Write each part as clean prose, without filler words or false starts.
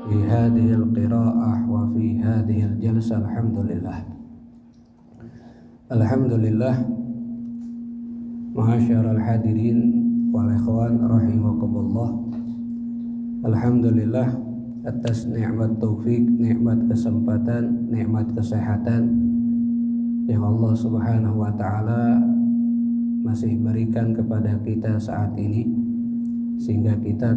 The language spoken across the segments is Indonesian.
في هذه القراءة وفي هذه الجلسة. Alhamdulillah. Ma'asyiral hadirin wal ikhwan rahimakumullah. Alhamdulillah atas nikmat taufik, nikmat kesempatan, nikmat kesehatan yang Allah Subhanahu wa taala masih berikan kepada kita saat ini, sehingga kita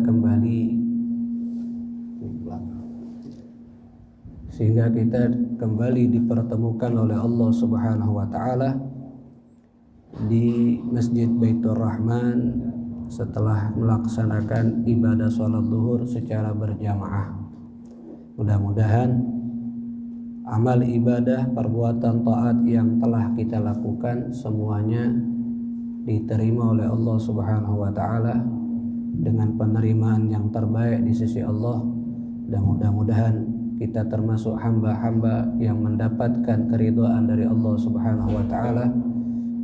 kembali dipertemukan oleh Allah Subhanahu wa taala di Masjid Baitur Rahman setelah melaksanakan ibadah sholat zuhur secara berjamaah. Mudah-mudahan amal ibadah, perbuatan taat yang telah kita lakukan semuanya diterima oleh Allah Subhanahu wa taala dengan penerimaan yang terbaik di sisi Allah, dan mudah-mudahan kita termasuk hamba-hamba yang mendapatkan keridhaan dari Allah Subhanahu wa taala,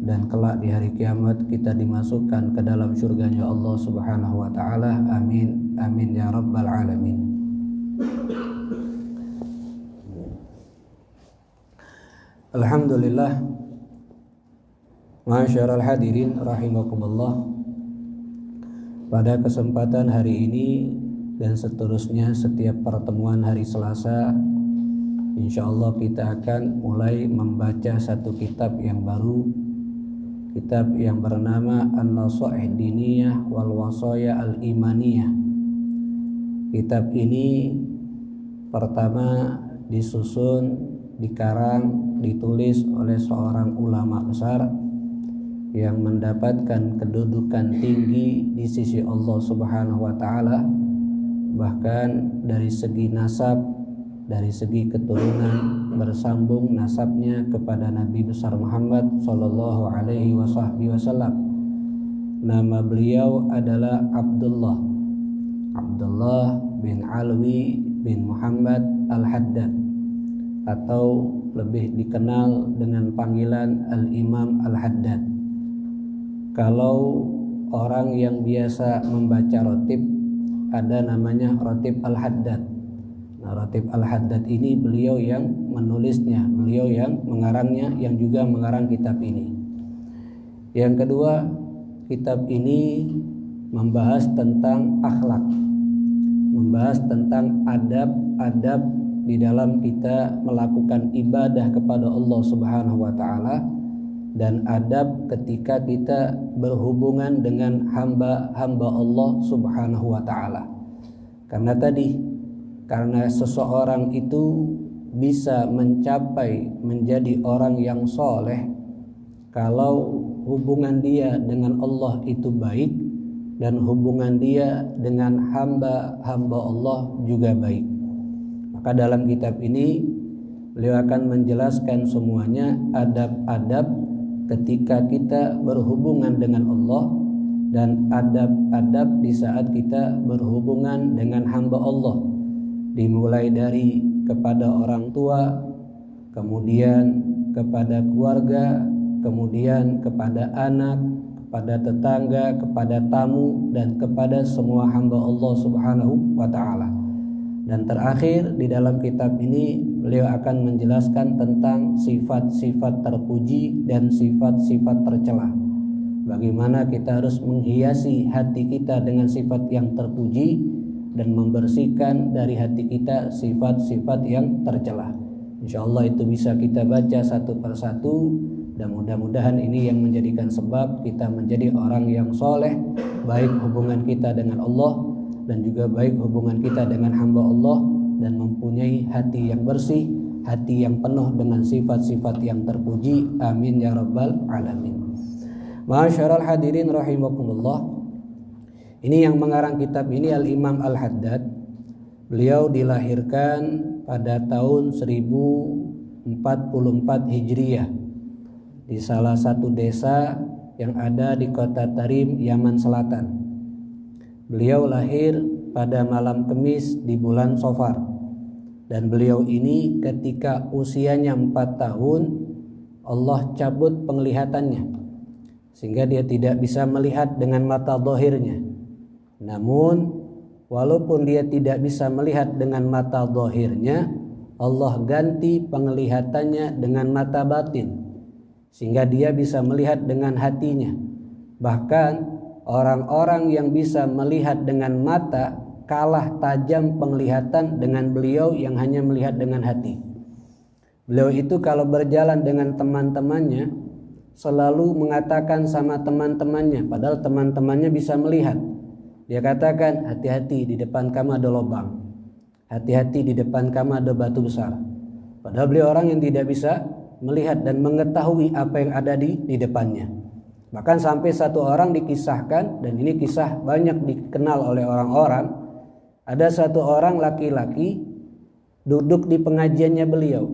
dan kelak di hari kiamat kita dimasukkan ke dalam surganya Allah Subhanahu wa taala. Amin amin ya rabbal alamin. Alhamdulillah. Ma'asyiral hadirin rahimakumullah. Pada kesempatan hari ini dan seterusnya setiap pertemuan hari Selasa, insyaallah kita akan mulai membaca satu kitab yang baru, kitab yang bernama An-Nasaih Diniyah wal Wasaya Al-Imaniyah. Kitab ini pertama disusun, dikarang, ditulis oleh seorang ulama besar yang mendapatkan kedudukan tinggi di sisi Allah Subhanahu wa taala, bahkan dari segi nasab, dari segi keturunan bersambung nasabnya kepada Nabi besar Muhammad sallallahu alaihi wasallam. Nama beliau adalah Abdullah bin Alwi bin Muhammad Al-Haddad, atau lebih dikenal dengan panggilan Al-Imam Al-Haddad. Kalau orang yang biasa membaca rotib, ada namanya Rotib Al-Haddad. Nah, Rotib Al-Haddad ini beliau yang menulisnya, beliau yang mengarangnya, yang juga mengarang kitab ini. Yang kedua, kitab ini membahas tentang akhlak, membahas tentang adab-adab di dalam kita melakukan ibadah kepada Allah Subhanahu wa taala, dan adab ketika kita berhubungan dengan hamba-hamba Allah Subhanahu wa taala. Karena seseorang itu bisa mencapai menjadi orang yang soleh kalau hubungan dia dengan Allah itu baik, dan hubungan dia dengan hamba-hamba Allah juga baik. Maka dalam kitab ini beliau akan menjelaskan semuanya adab-adab ketika kita berhubungan dengan Allah, dan adab-adab di saat kita berhubungan dengan hamba Allah, dimulai dari kepada orang tua, kemudian kepada keluarga, kemudian kepada anak, kepada tetangga, kepada tamu, dan kepada semua hamba Allah Subhanahu wa taala. Dan terakhir di dalam kitab ini beliau akan menjelaskan tentang sifat-sifat terpuji dan sifat-sifat tercela. Bagaimana kita harus menghiasi hati kita dengan sifat yang terpuji dan membersihkan dari hati kita sifat-sifat yang tercela. Insyaallah itu bisa kita baca satu persatu, dan mudah-mudahan ini yang menjadikan sebab kita menjadi orang yang soleh, baik hubungan kita dengan Allah dan juga baik hubungan kita dengan hamba Allah, dan mempunyai hati yang bersih, hati yang penuh dengan sifat-sifat yang terpuji. Amin ya rabbal alamin. Ma'asyiral hadirin rahimakumullah. Ini yang mengarang kitab ini Al-Imam Al-Haddad. Beliau dilahirkan pada tahun 1044 Hijriah di salah satu desa yang ada di kota Tarim, Yaman Selatan. Beliau lahir pada malam Kemis di bulan Safar, dan beliau ini ketika usianya 4 tahun Allah cabut penglihatannya, sehingga dia tidak bisa melihat dengan mata zahirnya. Namun walaupun dia tidak bisa melihat dengan mata zahirnya, Allah ganti penglihatannya dengan mata batin, sehingga dia bisa melihat dengan hatinya. Bahkan orang-orang yang bisa melihat dengan mata kalah tajam penglihatan dengan beliau yang hanya melihat dengan hati. Beliau itu kalau berjalan dengan teman-temannya selalu mengatakan sama teman-temannya, padahal teman-temannya bisa melihat. Dia katakan, hati-hati di depan kamu ada lubang, hati-hati di depan kamu ada batu besar. Padahal beliau orang yang tidak bisa melihat dan mengetahui apa yang ada di depannya. Bahkan sampai satu orang dikisahkan, dan ini kisah banyak dikenal oleh orang-orang, ada satu orang laki-laki duduk di pengajiannya beliau.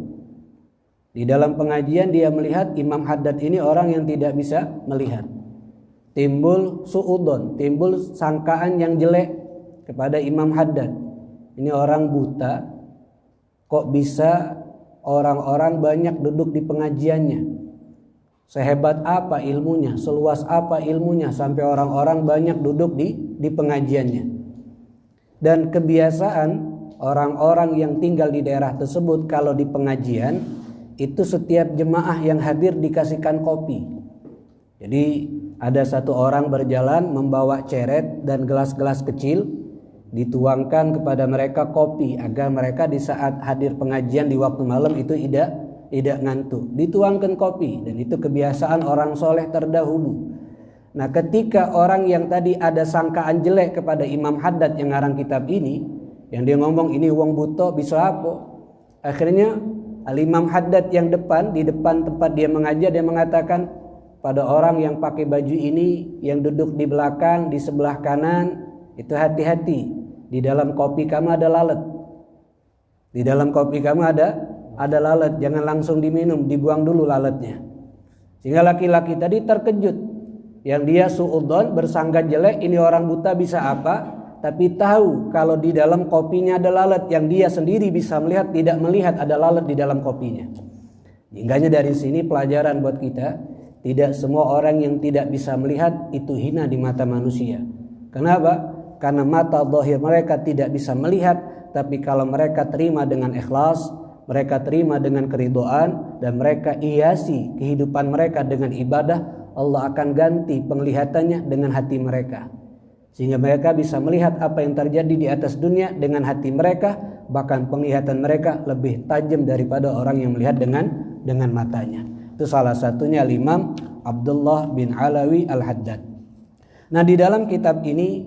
Di dalam pengajian dia melihat Imam Haddad ini orang yang tidak bisa melihat. Timbul suudon, timbul sangkaan yang jelek kepada Imam Haddad. Ini orang buta, kok bisa orang-orang banyak duduk di pengajiannya? Sehebat apa ilmunya, seluas apa ilmunya sampai orang-orang banyak duduk di pengajiannya. Dan kebiasaan orang-orang yang tinggal di daerah tersebut kalau di pengajian itu setiap jemaah yang hadir dikasihkan kopi. Jadi ada satu orang berjalan membawa ceret dan gelas-gelas kecil, dituangkan kepada mereka kopi agar mereka di saat hadir pengajian di waktu malam itu tidak ngantuk. Dituangkan kopi, dan itu kebiasaan orang soleh terdahulu. Nah, ketika orang yang tadi ada sangkaan jelek kepada Imam Haddad yang ngarang kitab ini, yang dia ngomong ini wong buta bisa apa, akhirnya Al-Imam Haddad yang di depan tempat dia mengajar, dia mengatakan pada orang yang pakai baju ini, yang duduk di belakang, di sebelah kanan, itu hati-hati, di dalam kopi kamu ada lalat. Di dalam kopi kamu ada lalat, jangan langsung diminum, dibuang dulu lalatnya. Sehingga laki-laki tadi terkejut, yang dia suudzon, bersangka jelek, ini orang buta bisa apa? Tapi tahu kalau di dalam kopinya ada lalat yang dia sendiri bisa melihat, tidak melihat ada lalat di dalam kopinya. Hingganya dari sini pelajaran buat kita, tidak semua orang yang tidak bisa melihat itu hina di mata manusia. Kenapa? Karena mata zahir mereka tidak bisa melihat, tapi kalau mereka terima dengan ikhlas, mereka terima dengan keridhaan, dan mereka hiasi kehidupan mereka dengan ibadah, Allah akan ganti penglihatannya dengan hati mereka. Sehingga mereka bisa melihat apa yang terjadi di atas dunia dengan hati mereka, bahkan penglihatan mereka lebih tajam daripada orang yang melihat dengan matanya. Itu salah satunya Imam Abdullah bin Alawi Al-Haddad. Nah, di dalam kitab ini,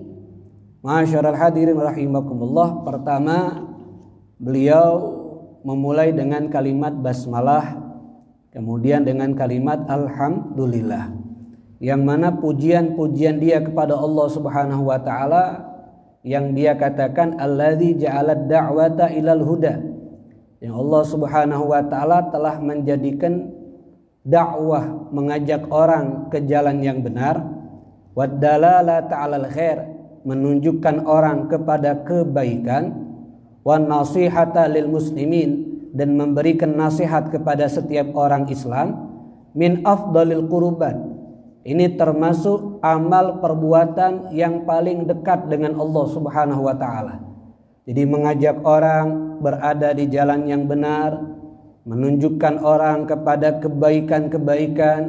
ma'asyiral hadirin rahimakumullah, pertama beliau memulai dengan kalimat basmalah, kemudian dengan kalimat alhamdulillah, yang mana pujian-pujian dia kepada Allah Subhanahu wa taala, yang dia katakan allazi ja'alad da'wata ilal huda, yang Allah Subhanahu wa taala telah menjadikan dakwah, mengajak orang ke jalan yang benar, wad dalalata 'alal khair, menunjukkan orang kepada kebaikan, wan nasihata lil muslimin, dan memberikan nasihat kepada setiap orang Islam, min afdalil qurbat, ini termasuk amal perbuatan yang paling dekat dengan Allah Subhanahu wa taala. Jadi mengajak orang berada di jalan yang benar, menunjukkan orang kepada kebaikan-kebaikan,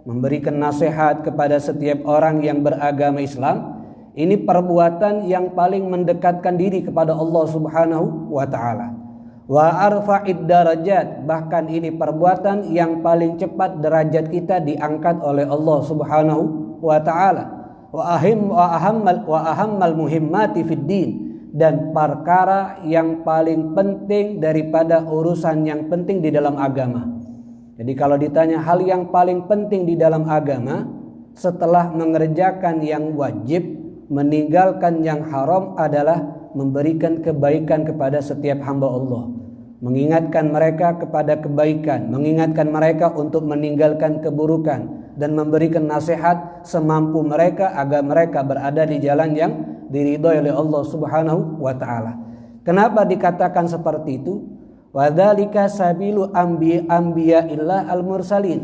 memberikan nasihat kepada setiap orang yang beragama Islam, ini perbuatan yang paling mendekatkan diri kepada Allah Subhanahu wa taala. Wa arfa'id darajat, bahkan ini perbuatan yang paling cepat derajat kita diangkat oleh Allah Subhanahu wa taala. Wa ahammal muhimmati fid din, dan perkara yang paling penting daripada urusan yang penting di dalam agama. Jadi kalau ditanya hal yang paling penting di dalam agama setelah mengerjakan yang wajib, meninggalkan yang haram, adalah memberikan kebaikan kepada setiap hamba Allah, mengingatkan mereka kepada kebaikan, mengingatkan mereka untuk meninggalkan keburukan, dan memberikan nasihat semampu mereka agar mereka berada di jalan yang diridhai oleh Allah Subhanahu wa taala. Kenapa dikatakan seperti itu? Wadzalika sabilu anbiya'illah al-mursalin.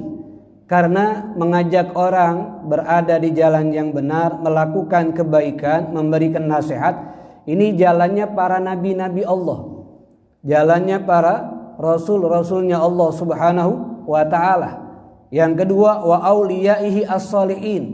Karena mengajak orang berada di jalan yang benar, melakukan kebaikan, memberikan nasihat, Ini jalannya para nabi-nabi Allah, jalannya para rasul-rasulnya Allah Subhanahu wa ta'ala. Yang kedua, wa auliyaihi as-shalihin,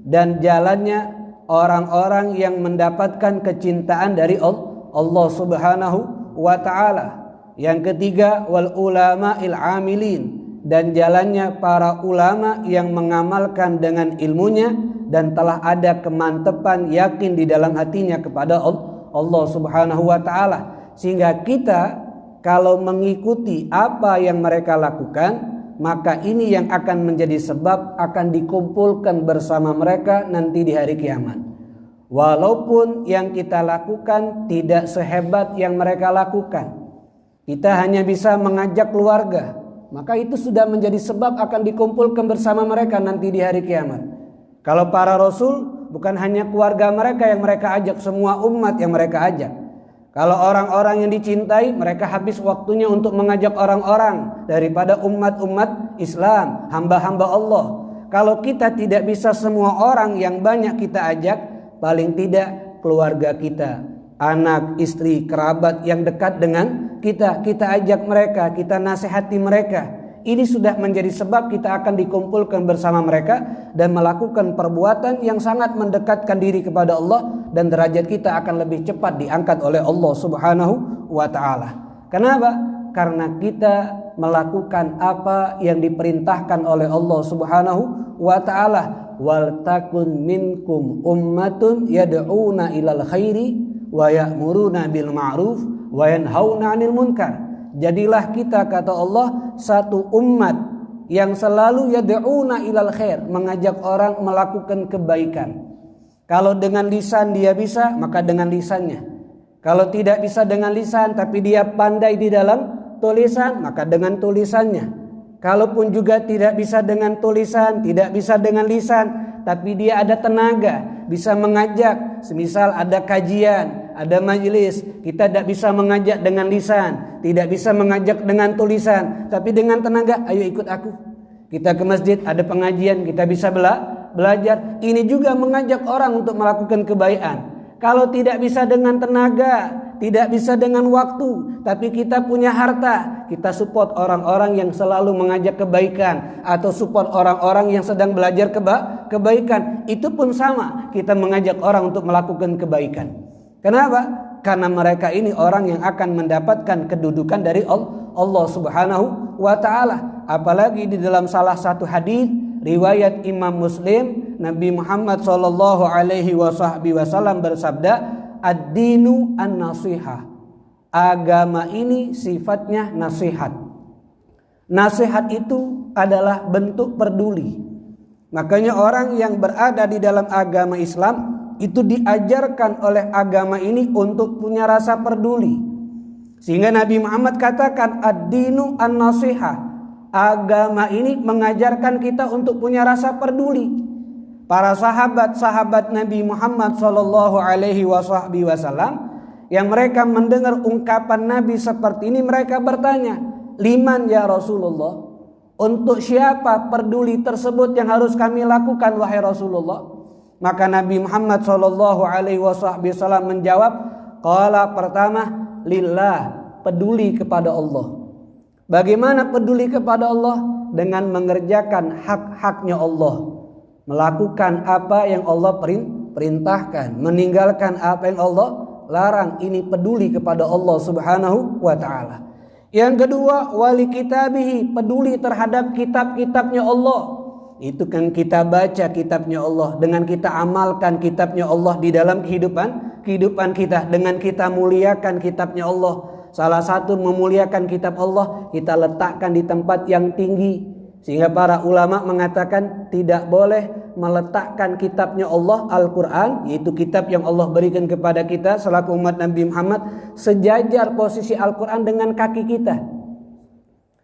dan jalannya orang-orang yang mendapatkan kecintaan dari Allah Subhanahu wa ta'ala. Yang ketiga, wal ulama'il amilin, dan jalannya para ulama yang mengamalkan dengan ilmunya dan telah ada kemantapan yakin di dalam hatinya kepada Allah Subhanahu wa ta'ala. Sehingga kita kalau mengikuti apa yang mereka lakukan, maka ini yang akan menjadi sebab akan dikumpulkan bersama mereka nanti di hari kiamat. Walaupun yang kita lakukan tidak sehebat yang mereka lakukan, kita hanya bisa mengajak keluarga, maka itu sudah menjadi sebab akan dikumpulkan bersama mereka nanti di hari kiamat. Kalau para rasul, bukan hanya keluarga mereka yang mereka ajak, semua umat yang mereka ajak. Kalau orang-orang yang dicintai, mereka habis waktunya untuk mengajak orang-orang daripada umat-umat Islam, hamba-hamba Allah. Kalau kita tidak bisa semua orang yang banyak kita ajak, paling tidak keluarga kita, anak, istri, kerabat yang dekat dengan kita ajak mereka, kita nasihati mereka. Ini sudah menjadi sebab kita akan dikumpulkan bersama mereka dan melakukan perbuatan yang sangat mendekatkan diri kepada Allah, dan derajat kita akan lebih cepat diangkat oleh Allah Subhanahu wa ta'ala. Kenapa? Karena kita melakukan apa yang diperintahkan oleh Allah Subhanahu wa ta'ala. Wal takun minkum ummatun yad'una ilal khairi wa ya'muruna bil ma'ruf wa yanhauna 'anil munkar. Jadilah kita, kata Allah, satu umat yang selalu yad'una ilal khair, mengajak orang melakukan kebaikan. Kalau dengan lisan dia bisa, maka dengan lisannya. Kalau tidak bisa dengan lisan tapi dia pandai di dalam tulisan, maka dengan tulisannya. Kalaupun juga tidak bisa dengan tulisan, tidak bisa dengan lisan, tapi dia ada tenaga, bisa mengajak. Semisal ada kajian, ada majelis, kita tidak bisa mengajak dengan lisan, tidak bisa mengajak dengan tulisan, tapi dengan tenaga, ayo ikut aku. Kita ke masjid, ada pengajian, kita bisa belajar. Ini juga mengajak orang untuk melakukan kebaikan. Kalau tidak bisa dengan tenaga, tidak bisa dengan waktu, tapi kita punya harta, kita support orang-orang yang selalu mengajak kebaikan, atau support orang-orang yang sedang belajar kebaikan. Itu pun sama, kita mengajak orang untuk melakukan kebaikan. Kenapa? Karena mereka ini orang yang akan mendapatkan kedudukan dari Allah Subhanahu wa ta'ala. Apalagi di dalam salah satu hadis riwayat Imam Muslim, Nabi Muhammad sallallahu alaihi wasallam bersabda, ad-dinu an-nasihah. Agama ini sifatnya nasihat. Nasihat itu adalah bentuk peduli. Makanya orang yang berada di dalam agama Islam itu diajarkan oleh agama ini untuk punya rasa peduli. Sehingga Nabi Muhammad katakan ad-dinu an-nasihah. Agama ini mengajarkan kita untuk punya rasa peduli. Para sahabat Nabi Muhammad sallallahu alaihi wasallam yang mereka mendengar ungkapan Nabi seperti ini, mereka bertanya, "Liman ya Rasulullah?" Untuk siapa peduli tersebut yang harus kami lakukan wahai Rasulullah? Maka Nabi Muhammad sallallahu alaihi wasallam menjawab, qala, pertama, lillah, peduli kepada Allah. Bagaimana peduli kepada Allah? Dengan mengerjakan hak-haknya Allah, melakukan apa yang Allah perintahkan, meninggalkan apa yang Allah larang. Ini peduli kepada Allah Subhanahu wa ta'ala. Yang kedua, wali kitabihi, peduli terhadap kitab-kitabnya Allah. Itu kan kita baca kitabnya Allah, dengan kita amalkan kitabnya Allah di dalam kehidupan kita, dengan kita muliakan kitabnya Allah. Salah satu memuliakan kitab Allah, kita letakkan di tempat yang tinggi. Sehingga para ulama mengatakan tidak boleh meletakkan kitabnya Allah, Al-Quran, yaitu kitab yang Allah berikan kepada kita selaku umat Nabi Muhammad, sejajar posisi Al-Quran dengan kaki kita.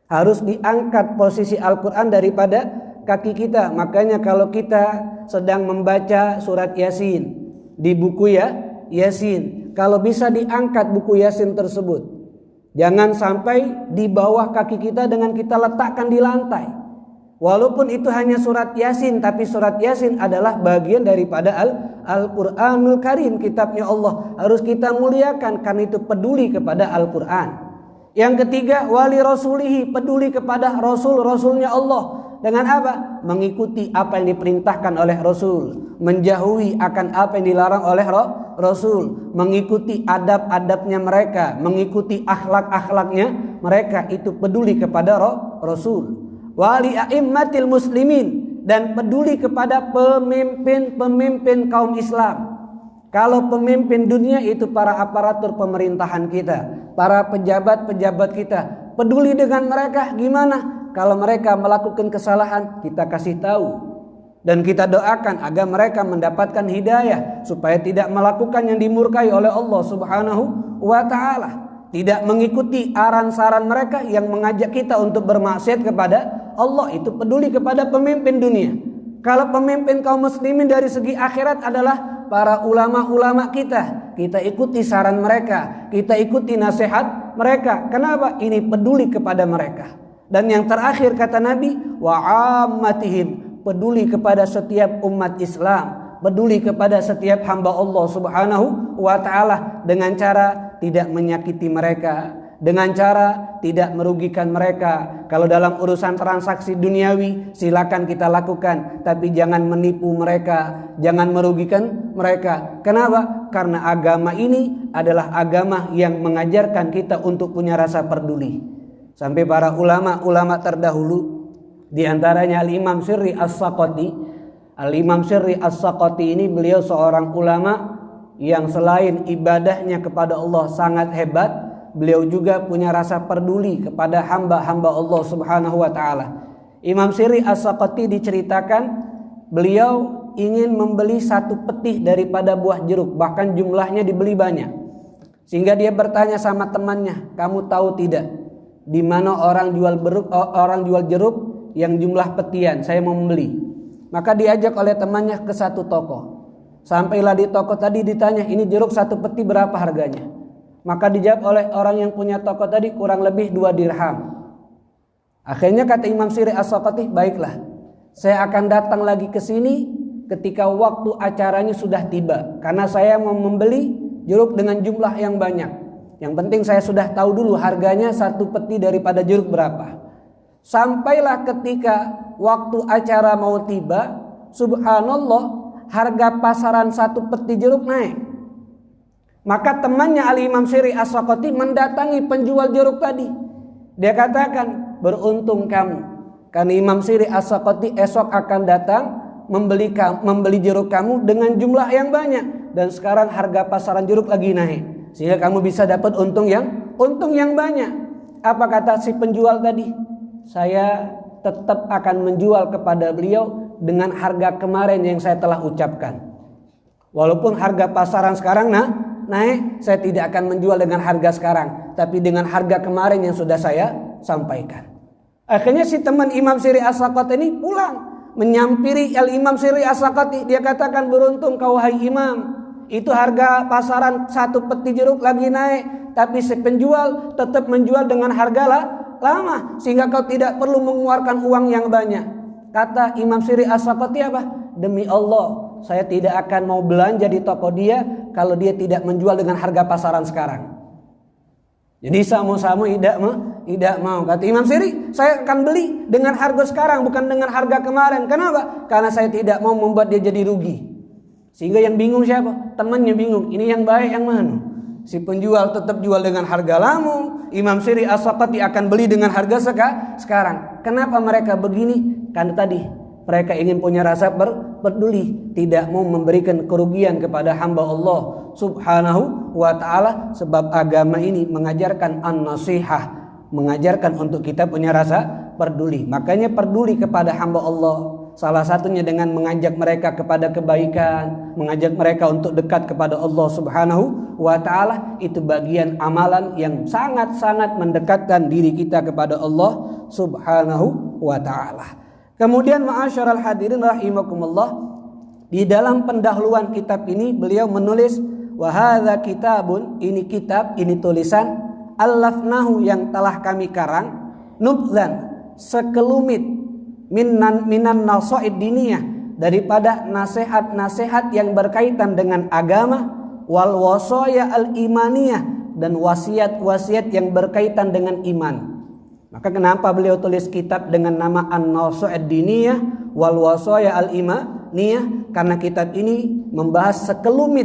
Harus diangkat posisi Al-Quran daripada kaki kita. Makanya kalau kita sedang membaca surat Yasin di buku Yasin, kalau bisa diangkat buku Yasin tersebut. Jangan sampai di bawah kaki kita dengan kita letakkan di lantai. Walaupun itu hanya surat Yasin, tapi surat Yasin adalah bagian daripada Al-Qur'anul Karim, kitabnya Allah. Harus kita muliakan karena itu peduli kepada Al-Qur'an. Yang ketiga, wali rasulihi, peduli kepada rasulnya Allah. Dengan apa? Mengikuti apa yang diperintahkan oleh Rasul, menjauhi akan apa yang dilarang oleh Rasul, mengikuti adab-adabnya mereka, mengikuti akhlak-akhlaknya mereka, itu peduli kepada Rasul. Wali a'immatil muslimin, dan peduli kepada pemimpin-pemimpin kaum Islam. Kalau pemimpin dunia itu para aparatur pemerintahan kita, para pejabat-pejabat kita, peduli dengan mereka gimana? Kalau mereka melakukan kesalahan, kita kasih tahu dan kita doakan agar mereka mendapatkan hidayah supaya tidak melakukan yang dimurkai oleh Allah Subhanahu wa taala. Tidak mengikuti aran-saran mereka yang mengajak kita untuk bermaksiat kepada Allah. Itu peduli kepada pemimpin dunia. Kalau pemimpin kaum muslimin dari segi akhirat adalah para ulama-ulama kita. Kita ikuti saran mereka, kita ikuti nasihat mereka. Kenapa? Ini peduli kepada mereka. Dan yang terakhir kata Nabi, wa ammatihim, peduli kepada setiap umat Islam, peduli kepada setiap hamba Allah Subhanahu wa taala dengan cara tidak menyakiti mereka, dengan cara tidak merugikan mereka. Kalau dalam urusan transaksi duniawi silakan kita lakukan, tapi jangan menipu mereka, jangan merugikan mereka. Kenapa? Karena agama ini adalah agama yang mengajarkan kita untuk punya rasa peduli. Sampai para ulama-ulama terdahulu, di antaranya Al-Imam Sirri As-Saqati. Al-Imam Sirri As-Saqati ini beliau seorang ulama yang selain ibadahnya kepada Allah sangat hebat, beliau juga punya rasa peduli kepada hamba-hamba Allah Subhanahu wa taala. Imam Sirri As-Saqati diceritakan beliau ingin membeli satu petih daripada buah jeruk, bahkan jumlahnya dibeli banyak. Sehingga dia bertanya sama temannya, "Kamu tahu tidak di mana orang jual jeruk yang jumlah petian? Saya mau membeli." Maka diajak oleh temannya ke satu toko. Sampailah di toko tadi, ditanya, "Ini jeruk satu peti berapa harganya?" Maka dijawab oleh orang yang punya toko tadi, "Kurang lebih 2 dirham." Akhirnya kata Imam Sirri As-Saqati, "Baiklah, saya akan datang lagi ke sini ketika waktu acaranya sudah tiba, karena saya mau membeli jeruk dengan jumlah yang banyak. Yang penting saya sudah tahu dulu harganya satu peti daripada jeruk berapa." Sampailah ketika waktu acara mau tiba, subhanallah, harga pasaran satu peti jeruk naik. Maka temannya Al-Imam Sirri As-Saqati mendatangi penjual jeruk tadi. Dia katakan, "Beruntung kamu, karena Imam Sirri As-Saqati esok akan datang membeli jeruk kamu dengan jumlah yang banyak, dan sekarang harga pasaran jeruk lagi naik, sehingga kamu bisa dapat untung yang banyak." Apa kata si penjual tadi? "Saya tetap akan menjual kepada beliau dengan harga kemarin yang saya telah ucapkan. Walaupun harga pasaran sekarang naik, saya tidak akan menjual dengan harga sekarang, tapi dengan harga kemarin yang sudah saya sampaikan." Akhirnya si teman Imam Sirri As-Saqati ini pulang, menyampiri Al-Imam Sirri As-Saqati. Dia katakan, "Beruntung kau wahai imam, itu harga pasaran satu peti jeruk lagi naik, tapi si penjual tetap menjual dengan harga lama, sehingga kau tidak perlu mengeluarkan uang yang banyak." Kata Imam Sirri As-Saqati apa? "Demi Allah, saya tidak akan mau belanja di toko dia kalau dia tidak menjual dengan harga pasaran sekarang." Jadi sama-sama tidak mau. Kata Imam Sirri, "Saya akan beli dengan harga sekarang, bukan dengan harga kemarin." Kenapa? Karena saya tidak mau membuat dia jadi rugi. Sehingga yang bingung siapa? Temannya bingung. Ini yang baik yang mana? Si penjual tetap jual dengan harga lama, Imam Sirri As-Saqati akan beli dengan harga sekarang. Kenapa mereka begini? Karena tadi mereka ingin punya rasa peduli, tidak mau memberikan kerugian kepada hamba Allah Subhanahu wa taala, sebab agama ini mengajarkan an-nasihah, mengajarkan untuk kita punya rasa peduli. Makanya peduli kepada hamba Allah, salah satunya dengan mengajak mereka kepada kebaikan, mengajak mereka untuk dekat kepada Allah Subhanahu wa ta'ala. Itu bagian amalan yang sangat-sangat mendekatkan diri kita kepada Allah Subhanahu wa ta'ala. Kemudian ma'asyiral hadirin rahimakumullah, di dalam pendahuluan kitab ini beliau menulis, wa hadza kitabun, ini kitab, ini tulisan, allafnahu, yang telah kami karang, nubzan, sekelumit minan nasaid diniyah, daripada nasihat-nasihat yang berkaitan dengan agama, wal wasaya al imaniyah, dan wasiat-wasiat yang berkaitan dengan iman. Maka kenapa beliau tulis kitab dengan nama An-Nasaid Diniyah wal Wasaya Al-Imaniyah? Karena kitab ini membahas sekelumit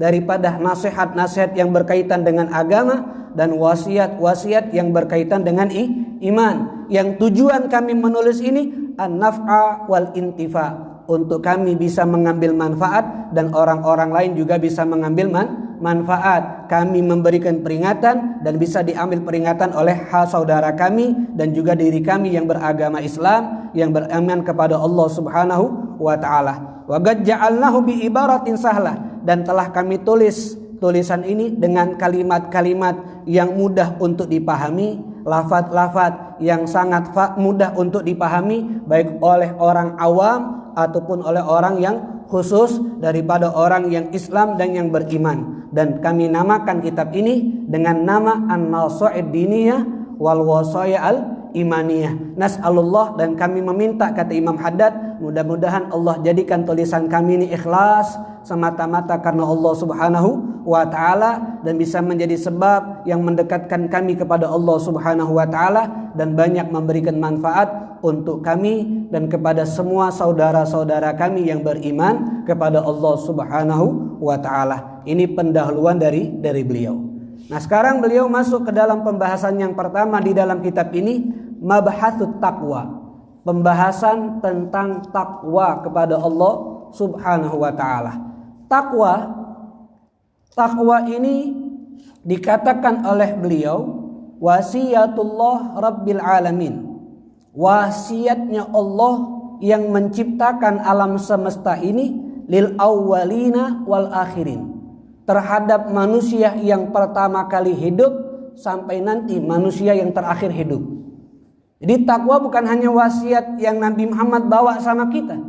daripada nasihat-nasihat yang berkaitan dengan agama dan wasiat-wasiat yang berkaitan dengan iman. Yang tujuan kami menulis ini an-naf'a wal intifa, untuk kami bisa mengambil manfaat dan orang-orang lain juga bisa mengambil manfaat. Kami memberikan peringatan dan bisa diambil peringatan oleh saudara kami dan juga diri kami yang beragama Islam, yang beriman kepada Allah Subhanahu wa taala. Wa qad ja'alnahu bi ibaratin sahlah, dan telah kami tulis tulisan ini dengan kalimat-kalimat yang mudah untuk dipahami, lafaz-lafaz yang sangat mudah untuk dipahami baik oleh orang awam ataupun oleh orang yang khusus daripada orang yang Islam dan yang beriman. Dan kami namakan kitab ini dengan nama An-Nasaid Diniyah wal Wasaya Al-Imaniyah. Nas'alullah, dan kami meminta, kata Imam Haddad, mudah-mudahan Allah jadikan tulisan kami ini ikhlas semata-mata karena Allah Subhanahu wa taala, dan bisa menjadi sebab yang mendekatkan kami kepada Allah Subhanahu wa taala dan banyak memberikan manfaat untuk kami dan kepada semua saudara-saudara kami yang beriman kepada Allah Subhanahu wa taala. Ini pendahuluan dari beliau. Nah, sekarang beliau masuk ke dalam pembahasan yang pertama di dalam kitab ini, Mabhatsut Taqwa. Pembahasan tentang takwa kepada Allah Subhanahu wa taala. Takwa ini dikatakan oleh beliau wasiatullah rabbil alamin. Wasiatnya Allah yang menciptakan alam semesta ini lil awwalina wal akhirin, terhadap manusia yang pertama kali hidup sampai nanti manusia yang terakhir hidup. Jadi takwa bukan hanya wasiat yang Nabi Muhammad bawa sama kita,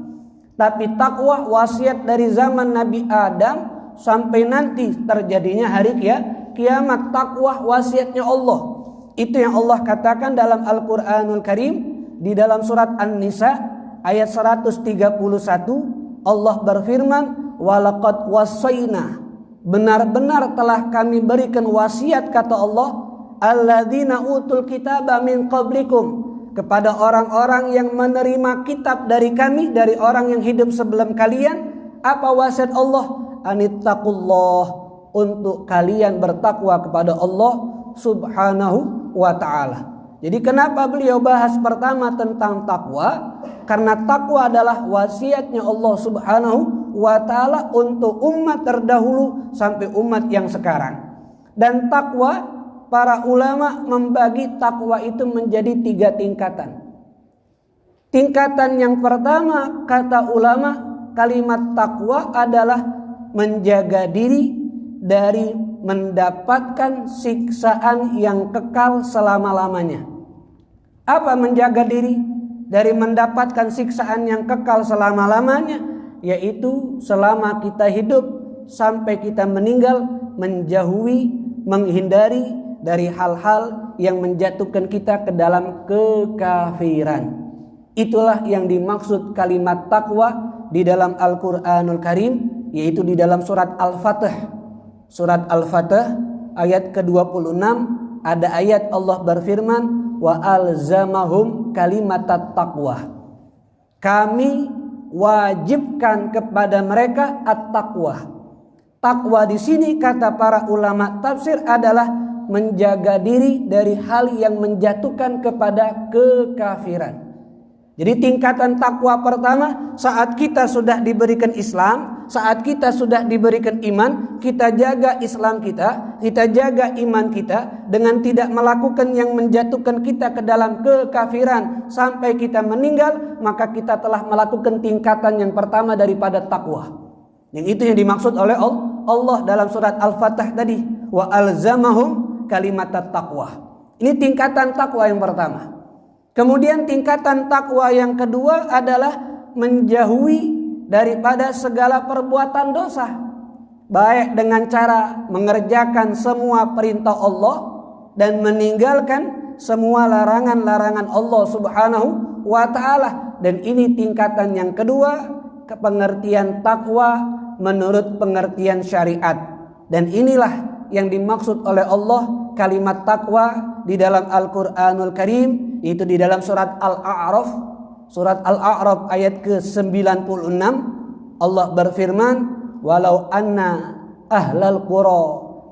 tapi takwa wasiat dari zaman Nabi Adam sampai nanti terjadinya hari kiamat. Takwa wasiatnya Allah. Itu yang Allah katakan dalam Al-Quranul Karim di dalam surat An-Nisa ayat 131. Allah berfirman, walaqad wasaina, benar-benar telah kami berikan wasiat, kata Allah, alladzina utul kitaba min qablikum, kepada orang-orang yang menerima kitab dari kami, dari orang yang hidup sebelum kalian. Apa wasiat Allah? Anittaqullah, untuk kalian bertakwa kepada Allah Subhanahu wa ta'ala. Jadi kenapa beliau bahas pertama tentang takwa? Karena takwa adalah wasiatnya Allah Subhanahu wa ta'ala untuk umat terdahulu sampai umat yang sekarang. Dan takwa, para ulama membagi takwa itu menjadi 3 tingkatan. Tingkatan yang pertama, kata ulama, kalimat takwa adalah menjaga diri dari mendapatkan siksaan yang kekal selama-lamanya. Apa menjaga diri dari mendapatkan siksaan yang kekal selama-lamanya? Yaitu selama kita hidup sampai kita meninggal, menjauhi, menghindari dari hal-hal yang menjatuhkan kita ke dalam kekafiran. Itulah yang dimaksud kalimat takwa di dalam Al-Quranul Karim, yaitu di dalam surat Al-Fatih. Surat Al-Fatih ayat ke-26 ada ayat Allah berfirman, wa alzamahum kalimatat taqwa. Kami wajibkan kepada mereka at-taqwa. Takwa di sini kata para ulama tafsir adalah menjaga diri dari hal yang menjatuhkan kepada kekafiran. Jadi tingkatan takwa pertama, saat kita sudah diberikan Islam, saat kita sudah diberikan iman, kita jaga Islam kita jaga iman kita dengan tidak melakukan yang menjatuhkan kita ke dalam kekafiran sampai kita meninggal, maka kita telah melakukan tingkatan yang pertama daripada takwa. Yang itu yang dimaksud oleh Allah dalam surat Al-Fatih tadi, wa alzamahum kalimatat taqwa. Ini tingkatan takwa yang pertama. Kemudian tingkatan takwa yang kedua adalah menjauhi daripada segala perbuatan dosa, baik dengan cara mengerjakan semua perintah Allah dan meninggalkan semua larangan-larangan Allah Subhanahu wa ta'ala. Dan ini tingkatan yang kedua, pengertian takwa menurut pengertian syariat. Dan inilah yang dimaksud oleh Allah kalimat takwa di dalam Al-Qur'anul Karim, itu di dalam surat Al-A'raf, surat Al-A'raf ayat ke-96. Allah berfirman, walau anna ahlal qura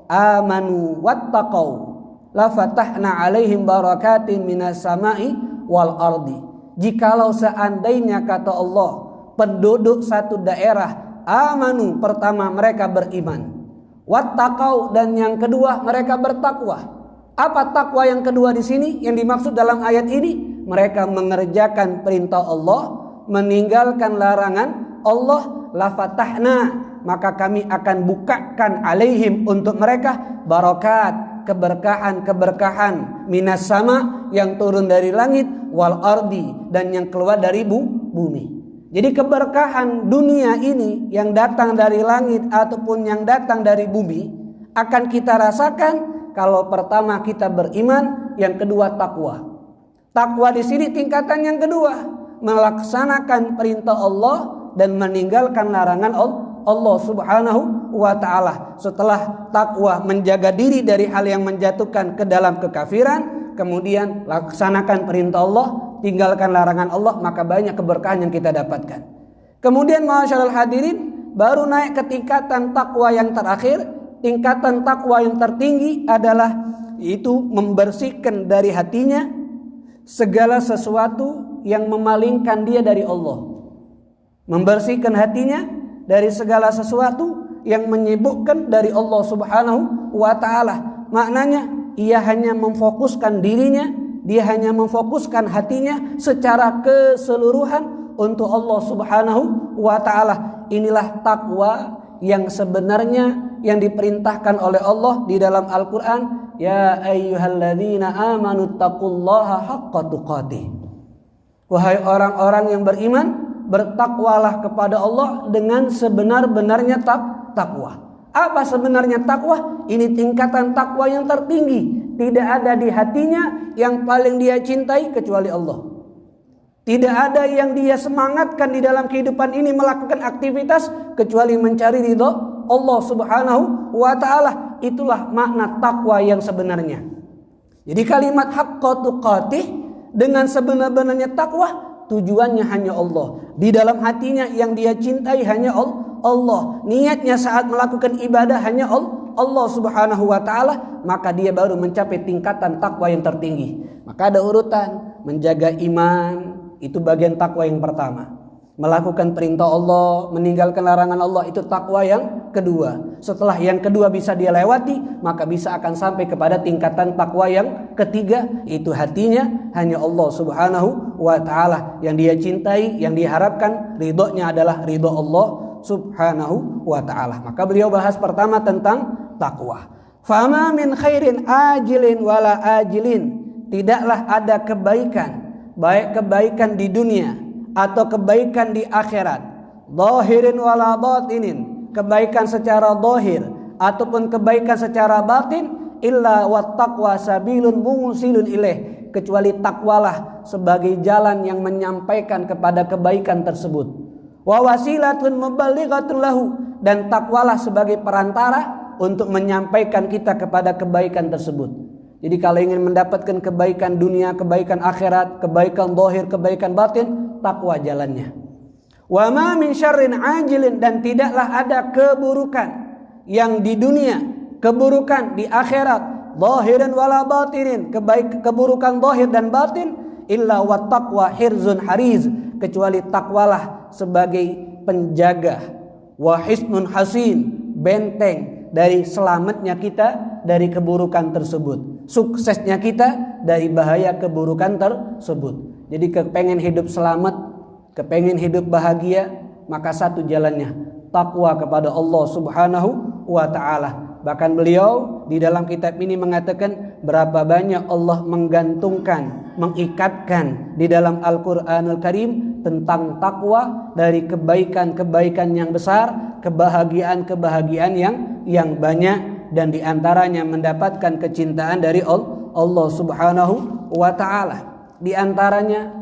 amanu wattaqau lafatahna alaihim barakatin minas sama'i wal ardi. Jikalau seandainya, kata Allah, penduduk satu daerah amanu, pertama mereka beriman, wattaqau, dan yang kedua mereka bertakwa. Apa takwa yang kedua di sini yang dimaksud dalam ayat ini? Mereka mengerjakan perintah Allah, meninggalkan larangan Allah. Lafatahna, maka kami akan bukakan alaihim, untuk mereka, barakat, keberkahan minas sama, yang turun dari langit, wal ardi, dan yang keluar dari bumi. Jadi keberkahan dunia ini yang datang dari langit ataupun yang datang dari bumi akan kita rasakan kalau pertama kita beriman, yang kedua takwa. Takwa di sini tingkatan yang kedua, melaksanakan perintah Allah dan meninggalkan larangan Allah Subhanahu wa ta'ala. Setelah takwa menjaga diri dari hal yang menjatuhkan ke dalam kekafiran, kemudian laksanakan perintah Allah, tinggalkan larangan Allah, maka banyak keberkahan yang kita dapatkan. Kemudian ma'asyiral hadirin, baru naik ke tingkatan takwa yang terakhir. Tingkatan takwa yang tertinggi adalah itu membersihkan dari hatinya segala sesuatu yang memalingkan dia dari Allah. Membersihkan hatinya dari segala sesuatu yang menyibukkan dari Allah Subhanahu wa ta'ala. Maknanya ia hanya memfokuskan dirinya, dia hanya memfokuskan hatinya secara keseluruhan untuk Allah Subhanahu wa ta'ala. Inilah takwa yang sebenarnya yang diperintahkan oleh Allah di dalam Al-Quran. Ya ayyuhalladzina amanu taqullaha haqqa tuqatih. Wahai orang-orang yang beriman, bertakwalah kepada Allah dengan sebenar-benarnya takwa. Apa sebenarnya takwa? Ini tingkatan takwa yang tertinggi. Tidak ada di hatinya yang paling dia cintai kecuali Allah. Tidak ada yang dia semangatkan di dalam kehidupan ini melakukan aktivitas kecuali mencari ridho Allah Subhanahu wa ta'ala. Itulah makna takwa yang sebenarnya. Jadi kalimat haqqa tuqatih, dengan sebenar-benarnya takwa, tujuannya hanya Allah. Di dalam hatinya yang dia cintai hanya Allah. Niatnya saat melakukan ibadah hanya Allah Subhanahu wa ta'ala. Maka dia baru mencapai tingkatan takwa yang tertinggi. Maka ada urutan. Menjaga iman, itu bagian takwa yang pertama. Melakukan perintah Allah, meninggalkan larangan Allah, itu takwa yang kedua. Setelah yang kedua bisa dia lewati, maka bisa akan sampai kepada tingkatan takwa yang ketiga, itu hatinya hanya Allah Subhanahu wa ta'ala. Yang dia cintai, yang diharapkan ridhonya adalah ridho Allah Subhanahu wa ta'ala. Maka beliau bahas pertama tentang takwa. Fama min khairin ajilin wala ajilin. Tidaklah ada kebaikan, baik kebaikan di dunia atau kebaikan di akhirat, zahirin wala batinin, kebaikan secara zahir ataupun kebaikan secara batin, illa wattaqwa sabilun musilun ilaih, kecuali takwalah sebagai jalan yang menyampaikan kepada kebaikan tersebut. Wa wasilatun muballighatun lahu, dan takwalah sebagai perantara untuk menyampaikan kita kepada kebaikan tersebut. Jadi kalau ingin mendapatkan kebaikan dunia, kebaikan akhirat, kebaikan zahir, kebaikan batin, takwa jalannya. Wa ma min syarrin ajilin, dan tidaklah ada keburukan yang di dunia, keburukan di akhirat, zahirin wala batinin, keburukan zahir dan batin, illa wat taqwa hirzun hariz, kecuali takwalah sebagai penjaga, wa hisnun hasin, benteng dari selamatnya kita dari keburukan tersebut, suksesnya kita dari bahaya keburukan tersebut. Jadi kepengen hidup selamat, kepengen hidup bahagia, maka satu jalannya takwa kepada Allah Subhanahu wa ta'ala. Bahkan beliau di dalam kitab ini mengatakan berapa banyak Allah menggantungkan, mengikatkan di dalam Al-Quranul Karim tentang takwa, dari kebaikan-kebaikan yang besar, kebahagiaan-kebahagiaan yang banyak, dan diantaranya mendapatkan kecintaan dari Allah Subhanahu wa ta'ala. Di antaranya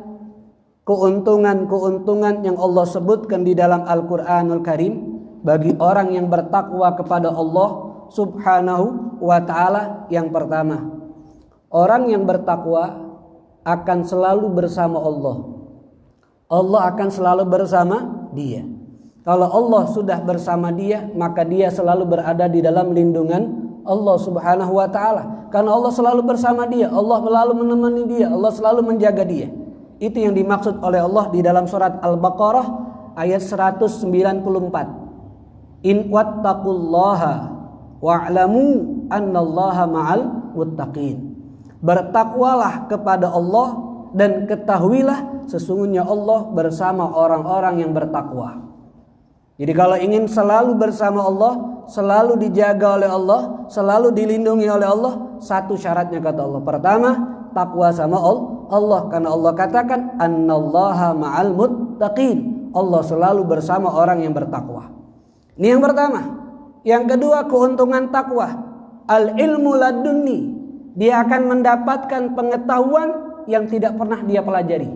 keuntungan-keuntungan yang Allah sebutkan di dalam Al-Qur'anul Karim bagi orang yang bertakwa kepada Allah Subhanahu wa ta'ala. Yang pertama, orang yang bertakwa akan selalu bersama Allah. Allah akan selalu bersama dia. Kalau Allah sudah bersama dia, maka dia selalu berada di dalam lindungan Allah Subhanahu wa ta'ala. Karena Allah selalu bersama dia, Allah selalu menemani dia, Allah selalu menjaga dia. Itu yang dimaksud oleh Allah di dalam surat Al-Baqarah ayat 194. In wattaqullaha wa'lamu annallaha ma'al muttaqin. Bertakwalah kepada Allah dan ketahuilah sesungguhnya Allah bersama orang-orang yang bertakwa. Jadi kalau ingin selalu bersama Allah, selalu dijaga oleh Allah, selalu dilindungi oleh Allah, satu syaratnya kata Allah. Pertama, takwa sama Allah. Karena Allah katakan annallaha ma'al muttaqin. Allah selalu bersama orang yang bertakwa. Ini yang pertama. Yang kedua, keuntungan takwa. Al-ilmu ladunni. Dia akan mendapatkan pengetahuan yang tidak pernah dia pelajari.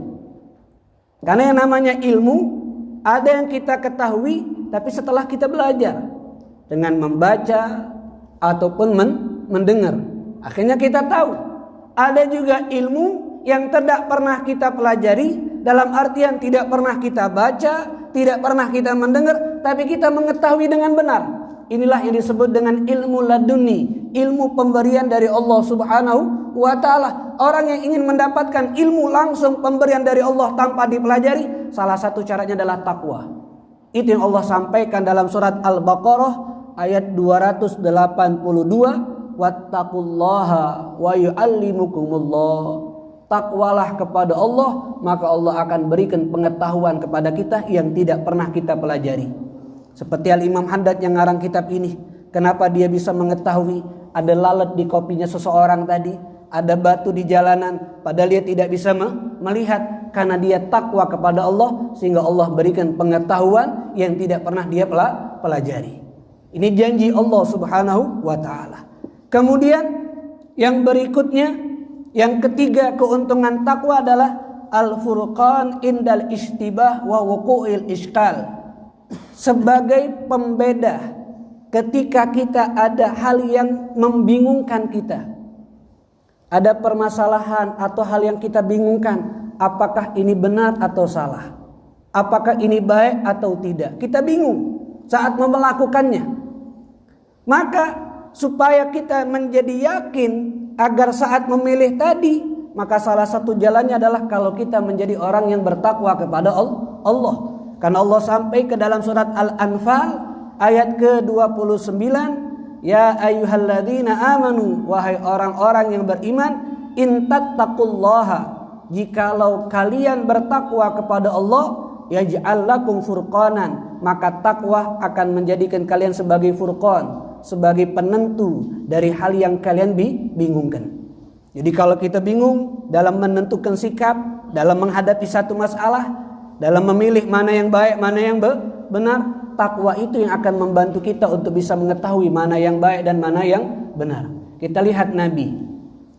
Karena yang namanya ilmu ada yang kita ketahui, tapi setelah kita belajar dengan membaca ataupun mendengar, akhirnya kita tahu. Ada juga ilmu yang tidak pernah kita pelajari, dalam artian tidak pernah kita baca, tidak pernah kita mendengar, tapi kita mengetahui dengan benar. Inilah yang disebut dengan ilmu laduni, ilmu pemberian dari Allah Subhanahu wa ta'ala. Orang yang ingin mendapatkan ilmu langsung pemberian dari Allah tanpa dipelajari, salah satu caranya adalah takwa. Itu yang Allah sampaikan dalam surat Al-Baqarah ayat 282, wattaqullaha wa yu'allimukumullah. Takwalah kepada Allah, maka Allah akan berikan pengetahuan kepada kita yang tidak pernah kita pelajari. Seperti Al-Imam Haddad yang ngarang kitab ini. Kenapa dia bisa mengetahui ada lalat di kopinya seseorang tadi, ada batu di jalanan, padahal dia tidak bisa melihat. Karena dia takwa kepada Allah, sehingga Allah berikan pengetahuan yang tidak pernah dia pelajari. Ini janji Allah Subhanahu wa ta'ala. Kemudian yang berikutnya, yang ketiga keuntungan takwa adalah al-furqan indal ishtibah wa wuqu'il iskal. Sebagai pembeda ketika kita ada hal yang membingungkan kita, ada permasalahan atau hal yang kita bingungkan, apakah ini benar atau salah, apakah ini baik atau tidak, kita bingung saat melakukannya. Maka supaya kita menjadi yakin agar saat memilih tadi, maka salah satu jalannya adalah kalau kita menjadi orang yang bertakwa kepada Allah. Karena Allah sampai ke dalam surat Al-Anfal ayat ke-29, ya ayyuhalladzina amanu, wahai orang-orang yang beriman, in tattaqullaha, jikalau kalian bertakwa kepada Allah, yaj'al lakum furqanan, maka takwa akan menjadikan kalian sebagai furqan, sebagai penentu dari hal yang kalian bingungkan. Jadi kalau kita bingung dalam menentukan sikap, dalam menghadapi satu masalah, dalam memilih mana yang baik, mana yang benar, takwa itu yang akan membantu kita untuk bisa mengetahui mana yang baik dan mana yang benar. Kita lihat Nabi.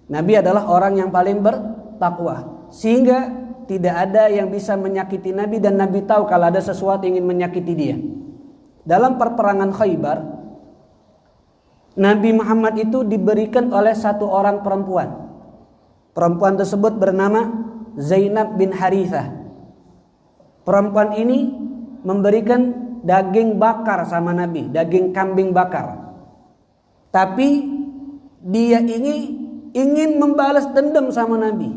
Nabi adalah orang yang paling bertakwa, sehingga tidak ada yang bisa menyakiti Nabi, dan Nabi tahu kalau ada sesuatu yang ingin menyakiti dia. Dalam perperangan Khaybar, Nabi Muhammad itu diberikan oleh satu orang perempuan. Perempuan tersebut bernama Zainab bin Harithah. Perempuan ini memberikan daging bakar sama Nabi, daging kambing bakar. Tapi dia ingin membalas dendam sama Nabi.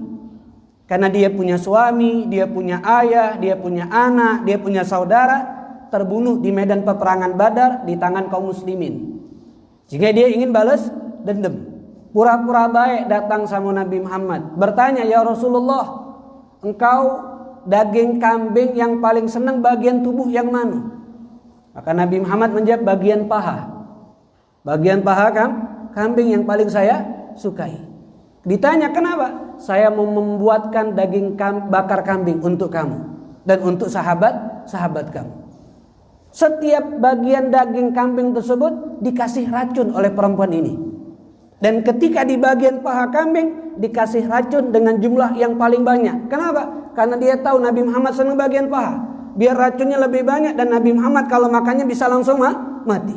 Karena dia punya suami, dia punya ayah, dia punya anak, dia punya saudara terbunuh di medan peperangan Badar di tangan kaum muslimin. Jika dia ingin balas dendam, pura-pura baik datang sama Nabi Muhammad, bertanya, ya Rasulullah, engkau daging kambing yang paling senang bagian tubuh yang mana? Maka Nabi Muhammad menjawab, bagian paha. Bagian paha kambing yang paling saya sukai. Ditanya, kenapa? Saya mau membuatkan daging bakar kambing untuk kamu dan untuk sahabat kamu. Setiap bagian daging kambing tersebut dikasih racun oleh perempuan ini. Dan ketika di bagian paha kambing dikasih racun dengan jumlah yang paling banyak. Kenapa? Karena dia tahu Nabi Muhammad senang bagian paha. Biar racunnya lebih banyak dan Nabi Muhammad kalau makannya bisa langsung mati.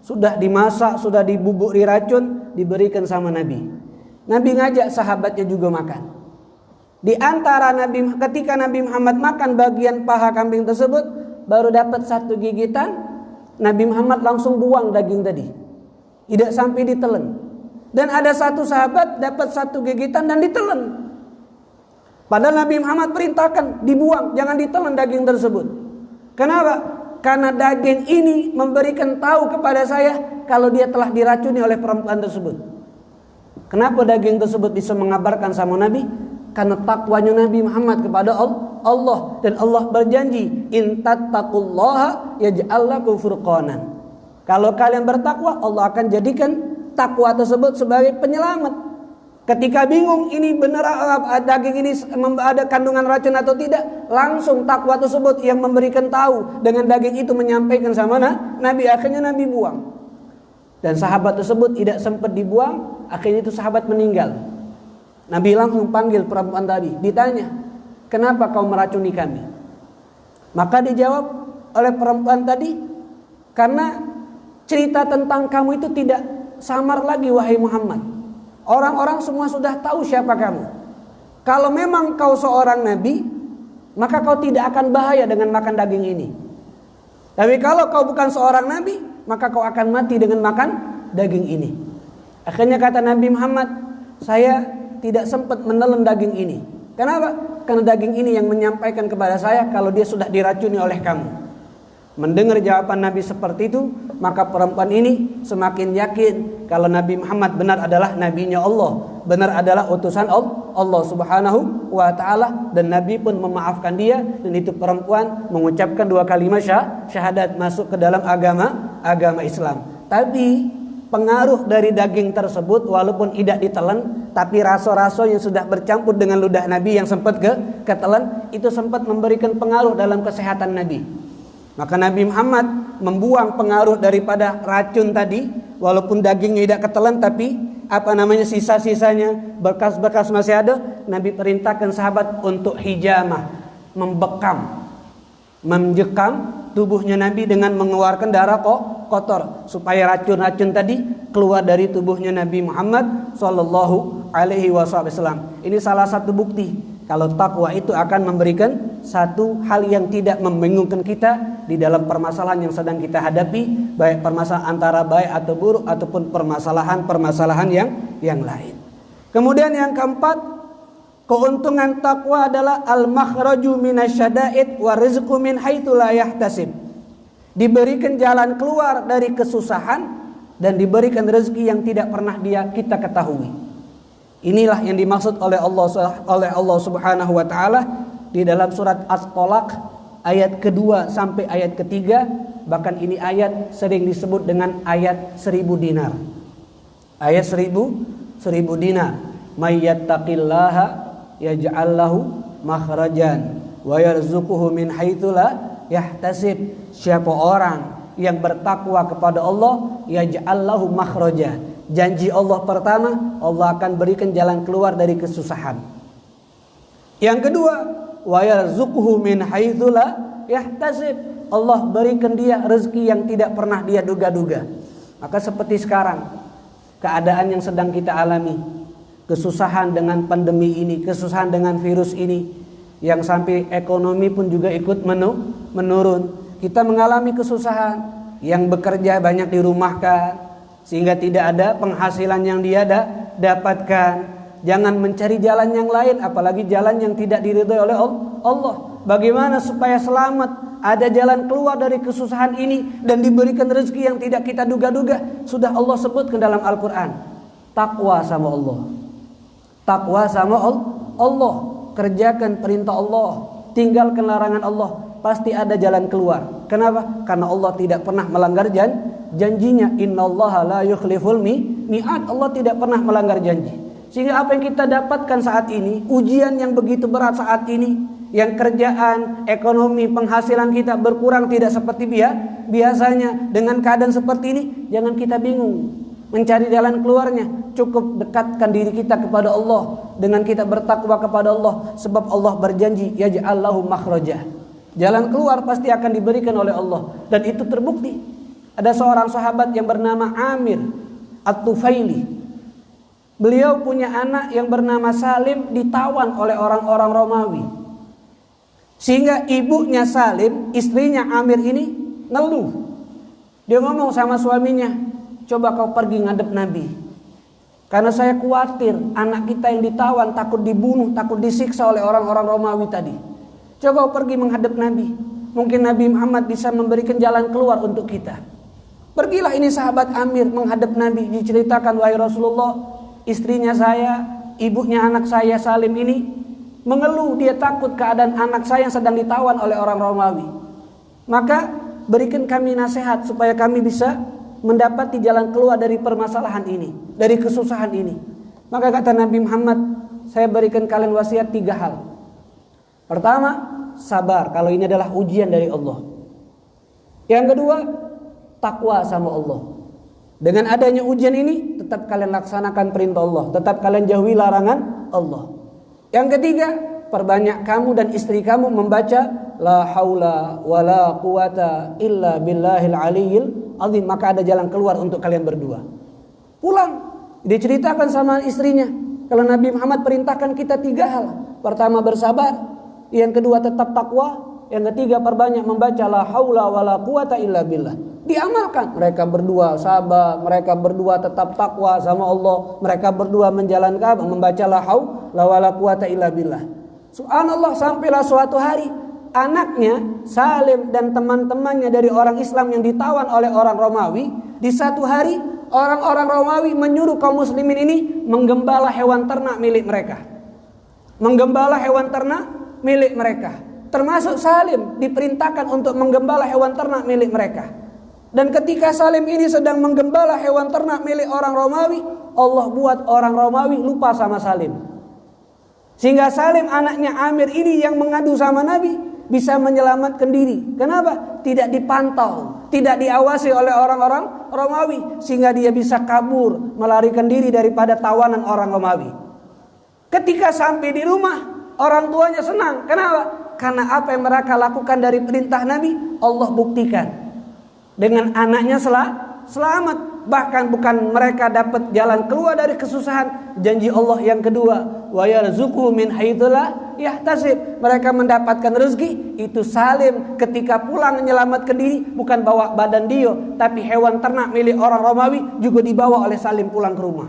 Sudah dimasak, sudah dibubuk diracun, diberikan sama Nabi. Nabi ngajak sahabatnya juga makan. Di antara ketika Nabi Muhammad makan bagian paha kambing tersebut, baru dapat satu gigitan, Nabi Muhammad langsung buang daging tadi. Tidak sampai ditelan. Dan ada satu sahabat dapat satu gigitan dan ditelan. Padahal Nabi Muhammad perintahkan dibuang, jangan ditelan daging tersebut. Kenapa? Karena daging ini memberikan tahu kepada saya kalau dia telah diracuni oleh perempuan tersebut. Kenapa daging tersebut bisa mengabarkan sama Nabi? Karena takwanya Nabi Muhammad kepada Allah. Dan Allah berjanji, in tattaqullaha yaj'al lakum furqanan. Kalau kalian bertakwa, Allah akan jadikan takwa tersebut sebagai penyelamat. Ketika bingung ini benar daging ini ada kandungan racun atau tidak, langsung takwa tersebut yang memberikan tahu dengan daging itu menyampaikan sama Nabi. Akhirnya Nabi buang. Dan sahabat tersebut tidak sempat dibuang, akhirnya itu sahabat meninggal. Nabi langsung panggil perempuan tadi, ditanya, kenapa kau meracuni kami? Maka dijawab oleh perempuan tadi, karena cerita tentang kamu itu tidak samar lagi wahai Muhammad. Orang-orang semua sudah tahu siapa kamu. Kalau memang kau seorang nabi, maka kau tidak akan bahaya dengan makan daging ini. Tapi kalau kau bukan seorang nabi, maka kau akan mati dengan makan daging ini. Akhirnya kata Nabi Muhammad, saya tidak sempat menelan daging ini. Kenapa? Karena daging ini yang menyampaikan kepada saya kalau dia sudah diracuni oleh kamu. Mendengar jawaban Nabi seperti itu, maka perempuan ini semakin yakin kalau Nabi Muhammad benar adalah nabinya Allah, benar adalah utusan Allah Subhanahu wa taala, dan Nabi pun memaafkan dia, dan itu perempuan mengucapkan 2 kalimat syahadat masuk ke dalam agama Islam. Tapi pengaruh dari daging tersebut walaupun tidak ditelan, tapi rasa-rasa yang sudah bercampur dengan ludah Nabi yang sempat ketelan itu sempat memberikan pengaruh dalam kesehatan Nabi. Maka Nabi Muhammad membuang pengaruh daripada racun tadi, walaupun dagingnya tidak ketelan, tapi sisa-sisanya, bekas-bekas masih ada. Nabi perintahkan sahabat untuk hijamah, menjekam tubuhnya Nabi dengan mengeluarkan darah kotor, supaya racun-racun tadi keluar dari tubuhnya Nabi Muhammad sallallahu alaihi wasallam. Ini salah satu bukti kalau takwa itu akan memberikan satu hal yang tidak membingungkan kita di dalam permasalahan yang sedang kita hadapi, baik permasalahan antara baik atau buruk ataupun permasalahan yang lain. Kemudian yang keempat, keuntungan takwa adalah al-makhraju minasyada'id wa rizqu min haitsu la yahtasib. Diberikan jalan keluar dari kesusahan dan diberikan rezeki yang tidak pernah kita ketahui. Inilah yang dimaksud oleh Allah Subhanahu wa taala di dalam surat At-Talaq ayat kedua sampai ayat ketiga. Bahkan ini ayat sering disebut dengan ayat 1000 dinar. Ayat 1000 dinar. May yattaqillaha yaj'al lahu makhrajan wa yarzuquhu min haitsu la yahtasib. Siapa orang yang bertakwa kepada Allah, yaj'al lahu makhraja. Janji Allah pertama, Allah akan berikan jalan keluar dari kesusahan. Yang kedua, wa yarzuquhu min haitsu la yahtasib. Allah berikan dia rezeki yang tidak pernah dia duga-duga. Maka seperti sekarang, keadaan yang sedang kita alami, kesusahan dengan pandemi ini, kesusahan dengan virus ini, yang sampai ekonomi pun juga ikut menurun. Kita mengalami kesusahan, yang bekerja banyak dirumahkan, sehingga tidak ada penghasilan yang dia dapatkan. Jangan mencari jalan yang lain, apalagi jalan yang tidak diridhai oleh Allah. Bagaimana supaya selamat, ada jalan keluar dari kesusahan ini dan diberikan rezeki yang tidak kita duga-duga? Sudah Allah sebutkan dalam Al-Quran. Takwa sama Allah. Takwa sama Allah. Kerjakan perintah Allah, tinggalkan larangan Allah. Pasti ada jalan keluar. Kenapa? Karena Allah tidak pernah melanggar janjinya. Innallaha la yukhliful mi'ad. Allah tidak pernah melanggar janji. Sehingga apa yang kita dapatkan saat ini, ujian yang begitu berat saat ini, yang kerjaan, ekonomi, penghasilan kita berkurang tidak seperti biasanya, dengan keadaan seperti ini, jangan kita bingung. mencari jalan keluarnya, cukup dekatkan diri kita kepada Allah dengan kita bertakwa kepada Allah, sebab Allah berjanji yaj'al lahu makhraja. Jalan keluar pasti akan diberikan oleh Allah, dan itu terbukti. Ada seorang sahabat yang bernama Amir At-Tufaili. Beliau punya anak yang bernama Salim, ditawan oleh orang-orang Romawi. Sehingga ibunya Salim, istrinya Amir ini ngeluh. Dia ngomong sama suaminya, coba kau pergi ngadep Nabi. Karena saya khawatir anak kita yang ditawan, takut dibunuh, takut disiksa oleh orang-orang Romawi tadi. Coba kau pergi menghadap Nabi. Mungkin Nabi Muhammad bisa memberikan jalan keluar untuk kita. Pergilah ini sahabat Amir menghadap Nabi. Diceritakan, wahai Rasulullah, istrinya saya, ibunya anak saya Salim ini mengeluh, dia takut keadaan anak saya yang sedang ditawan oleh orang Romawi. Maka berikan kami nasihat supaya kami bisa mendapati jalan keluar dari permasalahan ini, dari kesusahan ini. Maka kata Nabi Muhammad, saya berikan kalian wasiat 3 hal. Pertama, sabar kalau ini adalah ujian dari Allah. Yang kedua, takwa sama Allah. Dengan adanya ujian ini, tetap kalian laksanakan perintah Allah, tetap kalian jauhi larangan Allah. Yang ketiga, perbanyak kamu dan istri kamu membaca la haula wala quwata illa billahil aliyil azim, maka ada jalan keluar untuk kalian berdua. Pulang, diceritakan sama istrinya, kalau Nabi Muhammad perintahkan kita 3 hal. Pertama, bersabar. Yang kedua, tetap takwa. Yang ketiga, perbanyak membaca la haula wala quwata illa billah. Diamalkan. Mereka berdua sabar, mereka berdua tetap takwa sama Allah, mereka berdua menjalankan membaca la haula wala quwata illa billah. Subhanallah, sampailah suatu hari anaknya Salim dan teman-temannya dari orang Islam yang ditawan oleh orang Romawi, di satu hari orang-orang Romawi menyuruh kaum muslimin ini menggembala hewan ternak milik mereka. Menggembala hewan ternak milik mereka. Termasuk Salim diperintahkan untuk menggembala hewan ternak milik mereka. Dan ketika Salim ini sedang menggembala hewan ternak milik orang Romawi, Allah buat orang Romawi lupa sama Salim. Sehingga Salim, anaknya Amir ini yang mengadu sama Nabi, bisa menyelamatkan diri. Kenapa? Tidak dipantau, tidak diawasi oleh orang-orang Romawi, sehingga dia bisa kabur, melarikan diri daripada tawanan orang Romawi. Ketika sampai di rumah, orang tuanya senang. Kenapa? Karena apa yang mereka lakukan dari perintah Nabi, Allah buktikan. Dengan anaknya selamat. Bahkan bukan mereka dapat jalan keluar dari kesusahan, janji Allah yang kedua, wa yarzuquhu min haitsu la yahtasib. Mereka mendapatkan rezeki. Itu Salim ketika pulang menyelamatkan diri, bukan bawa badan dia, tapi hewan ternak milik orang Romawi juga dibawa oleh Salim pulang ke rumah.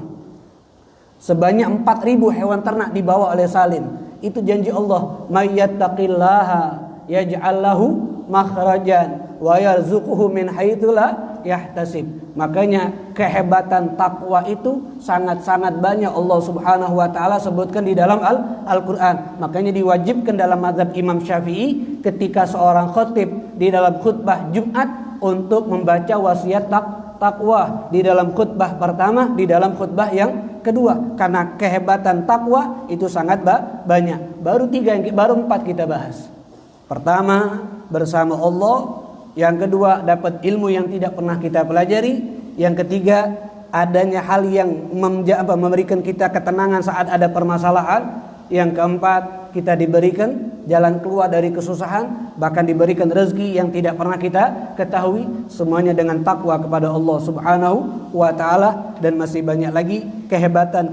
Sebanyak 4.000 hewan ternak dibawa oleh Salim. Itu janji Allah, may yattaqillaha yaj'al lahu makhrajan wa yarzuquhu min haitsu la yahtasib. Makanya kehebatan takwa itu sangat-sangat banyak Allah Subhanahu wa taala sebutkan di dalam Al-Qur'an. Makanya diwajibkan dalam mazhab Imam Syafi'i ketika seorang khatib di dalam khutbah Jumat untuk membaca wasiat takwa di dalam khutbah pertama, di dalam khutbah yang kedua. Karena kehebatan takwa itu sangat banyak. Baru 4 kita bahas. Pertama, bersama Allah. Yang kedua, dapat ilmu yang tidak pernah kita pelajari. Yang ketiga, adanya hal yang memberikan kita ketenangan saat ada permasalahan. Yang keempat, kita diberikan jalan keluar dari kesusahan, bahkan diberikan rezeki yang tidak pernah kita ketahui. Semuanya dengan takwa kepada Allah Subhanahu wa taala. Dan masih banyak lagi kehebatan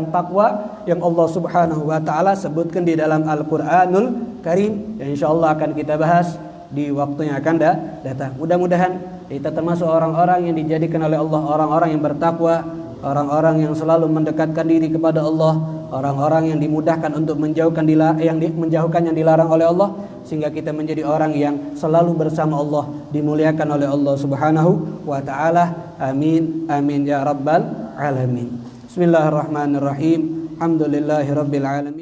takwa yang Allah Subhanahu wa taala sebutkan di dalam Al-Qur'anul Karim, yang insyaallah akan kita bahas di waktu yang akan datang. Mudah-mudahan kita termasuk orang-orang yang dijadikan oleh Allah orang-orang yang bertakwa, orang-orang yang selalu mendekatkan diri kepada Allah, orang-orang yang dimudahkan untuk menjauhkan yang dilarang oleh Allah, sehingga kita menjadi orang yang selalu bersama Allah, dimuliakan oleh Allah Subhanahu wa taala. Amin amin ya rabbal alamin. Bismillahirrahmanirrahim. Alhamdulillahirabbil alamin.